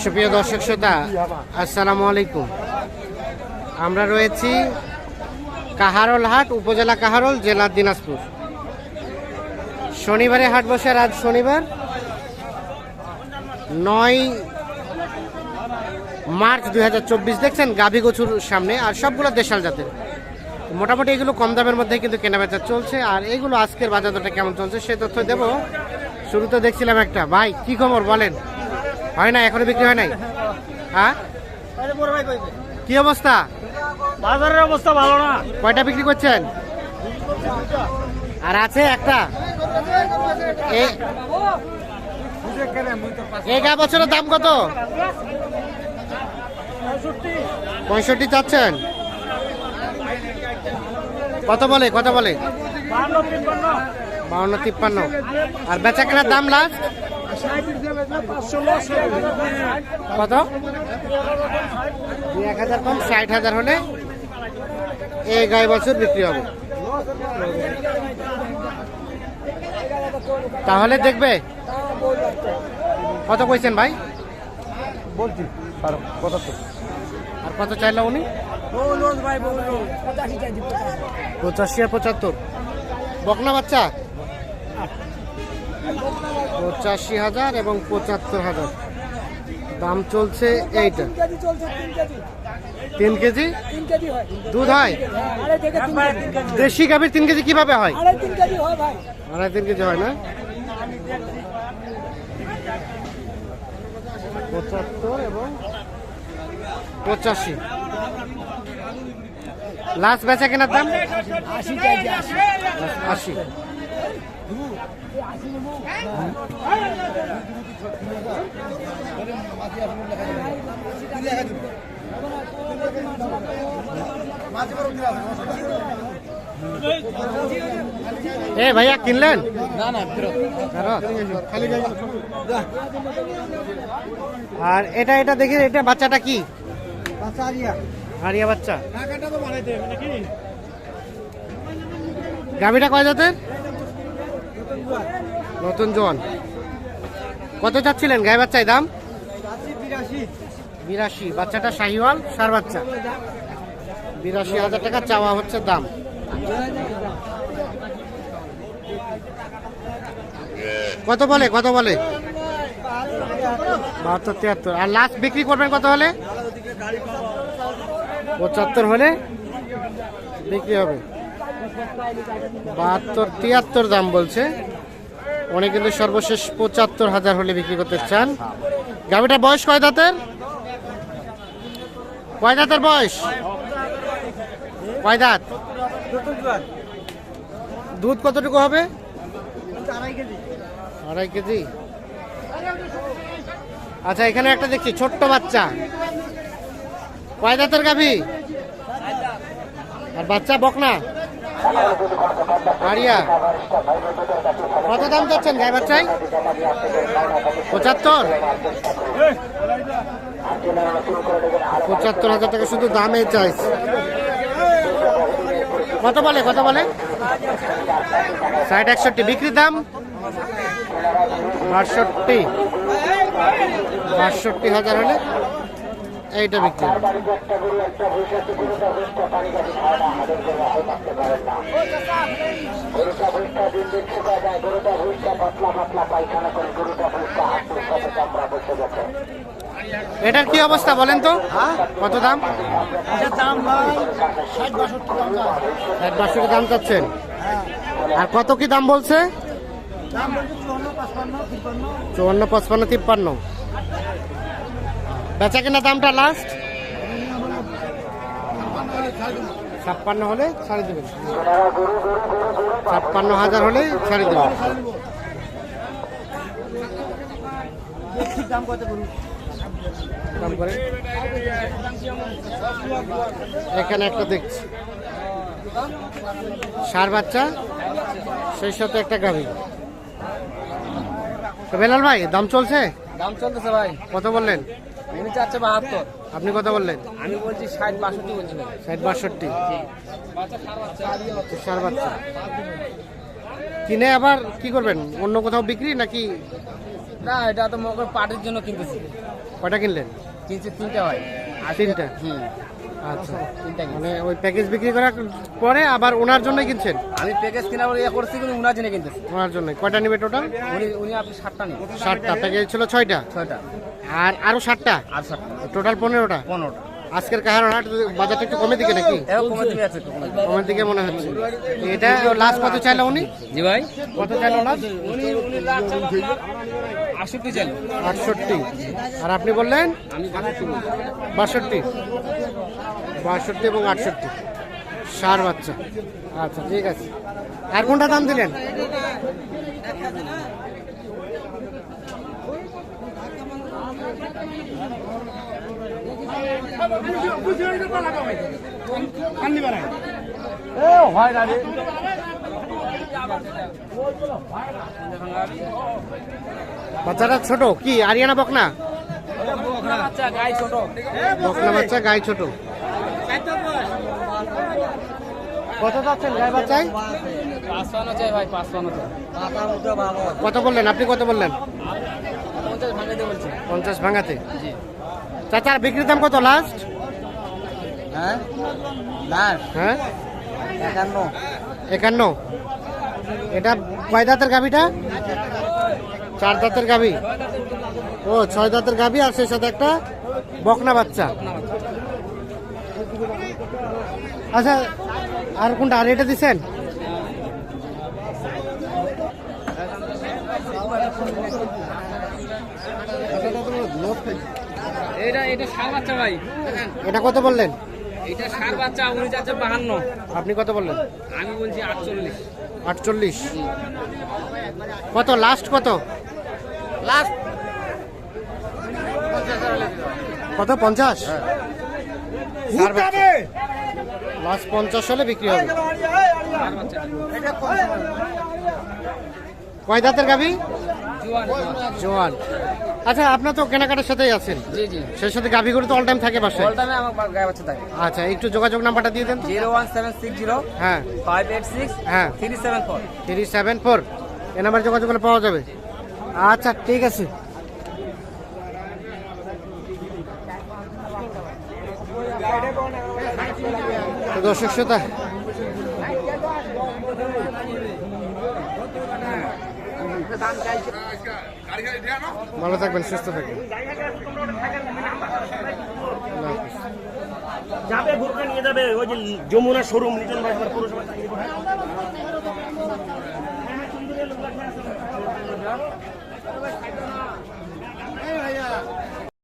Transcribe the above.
সুপ্রিয় দর্শক শ্রোতা, আসসালামু আলাইকুম। আমরা রয়েছি কাহারোল হাট, উপজেলা কাহারোল, জেলা দিনাজপুর। শনিবারে হাট বসে। আজ শনিবার 9 মার্চ 2024। দেখছেন গাভী গছুর সামনে, আর সবগুলো দেশাল জাতের। মোটামুটি এগুলো কম দামের মধ্যে কিন্তু কেনাবেচা চলছে। আর এগুলো আজকের বাজার দরটা কেমন চলছে সে তথ্য দেব। শুরুতে দেখছিলাম একটা ভাই, কি খবর বলেন? হয় না, এখনো বিক্রি হয় নাই? হ্যাঁ, কি অবস্থা? বাজারের অবস্থা ভালো না। কয়টা বিক্রি করছেন? আর আছে একটা। এই গা বছরের দাম কত? 65 চাচ্ছেন? কত বলে? 52-53। আর বেচা কেনার দাম লাস্ট কত? 1000 কম, 60,000 হলে এই গায়ে বছর বিক্রি হবে। তাহলে দেখবে কত কইছেন ভাই? বলছি 75। আর কত চাইলো উনি? 85 আর 75। বকনা বাচ্চা 85,000 এবং 75,000 দাম চলছে। এইটা 3 কেজি দুধ হয়। দেশি গাভীর 3 কেজি কিভাবে হয়? 2.5-3 কেজি হয় না? 75 এবং 85। লাস্ট বেচা কেনার দাম 80। এ ভাইয়া কিনলেন? আর এটা দেখি, এটা বাচ্চাটা কি? আরিয়া বাচ্চা। গাভীটা কয় জাতের? নতুন জোয়ান। কত চাচ্ছিলেন গায়ে বাচ্চায় দাম? 82। বাচ্চাটা শাহিওয়াল সার বাচ্চা। 82,000 টাকা চাওয়া হচ্ছে দাম। কত বলে? 72-73। আর লাস্ট বিক্রি করবেন কত হলে? 75 হলে বিক্রি হবে। 72-73 দাম বলছে উনি, কিন্তু সর্বশেষ 75,000 হলে বিক্রি করতে চান। গাভীটার বয়স কয় দাঁতের? বয়স? কয় দাঁত? দুধ কতটুকু হবে? 2.5 কেজি। আচ্ছা, এখানে একটা দেখছি ছোট্ট বাচ্চা। কয় দাঁতের গাভী? আর বাচ্চা বকনা আরিয়া। কত দাম চাচ্ছেন গায়ে বাচ্চায়? 75,000 টাকা শুধু দামে চাইছে। কত বলে? 60-61। বিক্রির দাম 62,000 হলে এইটা বিক্রি। এটার কি অবস্থা বলেন তো? কত দাম? 60-62 দাম চাচ্ছেন। আর কত কি দাম বলছে? 54-55-53। বেচা কেনা দামটা লাস্ট 56 হলে ছাড়ে দেবেন। 56,000 হলে ছাড়ে দেবেন। দাম করে এখানে একটা দেখছি সার বাচ্চা, সেই সাথে একটা গাভী। বেলাল ভাই, দাম চলছে? দাম চলতেছে ভাই। কত বললেন? উনি চাচ্ছে 72। আপনি কত বললেন? আমি বলছি 60-62 বলছি। 60-62 সার বাচ্চা। কিনে আবার কি করবেন? অন্য কোথাও বিক্রি নাকি না এটা তো মনে করো পার্টির জন্য কিনতেছি। কয়টা কিনলেন? কিনছি 3টা ভাই। তিনটা? হুম, আচ্ছা, 3টা কিনছি। মানে ওই প্যাকেজ বিক্রি করার পরে আবার ওনার জন্যই কিনছেন? আমি প্যাকেজ কেনার পরে ইয়ে করছি কিন্তু উনার জন্য কিনতেছি। ওনার জন্যই। কয়টা নিবে টোটাল? উনি আপনি 7টা নিন। 7টা, প্যাকেজ ছিল 6টা, 6টা আর আরো 7টা, আর 7টা টোটাল 15টা। 15টা। আজকের কাহার হাট বাজারটা একটু কমে দিকে নাকি? এও কমে দিবে আছে একটু কমে দিবে। কমের দিকে মনে হচ্ছে। এটা লাস্ট কত চাইলো উনি? জি ভাই, কত চাইলো লাস্ট? উনি লাখ চাইলো আপনার 68 চাইলো। 68। আর আপনি বললেন আমি 62 বলছি। 62। 62 এবং 68 সার বাচ্চা। আচ্ছা ঠিক আছে। আর কোনটা দাম দিলেন? হয় না রে। বাচ্চাটা ছোট কি আরিয়ানা বকনা? বাচ্চা গাই ছোট। বকনা বাচ্চা, গায়ে ছোট। কত যাচ্ছেন গায়ে বাচ্চায়? 55 চাই ভাই, 55 চাই। কত বললেন আপনি? কত বললেন? 50 ভাঙে দিয়ে বলছি। 50 ভাঙাতে। জি। চাচার বিক্রির দাম কত লাস্ট? হ্যাঁ লাস্ট হ্যাঁ 51। 51। এটা কয় দাঁতের গাভিটা? 4 দাঁতের গাভি। ও 6 দাঁতের গাভি, আর সেই সাথে একটা বকনা বাচ্চা। আচ্ছা, আর কোনটা? আর এটা দিচ্ছেন? এটা ষাঁড় বাচ্চা ভাই। এটা কত বললেন? এটা ষাঁড় বাচ্চা, উনি যাচ্ছে 52। আপনি কত বললেন? আমি বলছি 48। 48। কত লাস্ট? কত লাস্ট কত? 50? লাস্ট 50 হলে বিক্রি হবে। কয় দাঁতের গাভি? জোয়ান। আচ্ছা, আপনার তো কেনাকাটার সাথেই আছেন, জি জি। সেই সাথে গাভিগুলো তো অল টাইম থাকে বাসায়? অল টাইমে আমার গায়ে বাচ্চা থাকে। আচ্ছা, একটু যোগাযোগ নাম্বারটা দিয়ে দেন তো। 01760 হ্যাঁ 586 হ্যাঁ 374। 374। এ নাম্বার যোগাযোগ করলে পাওয়া যাবে। আচ্ছা ঠিক আছে। তো দর্শক শ্রোতা, ভালো থাকবেন, সুস্থ থাকবেন। আল্লাহ হাফেজ। যাবে বোরকা নিয়ে যাবে ওই যে যমুনা শোরুম লিটন ভাই আমার পৌরসভা।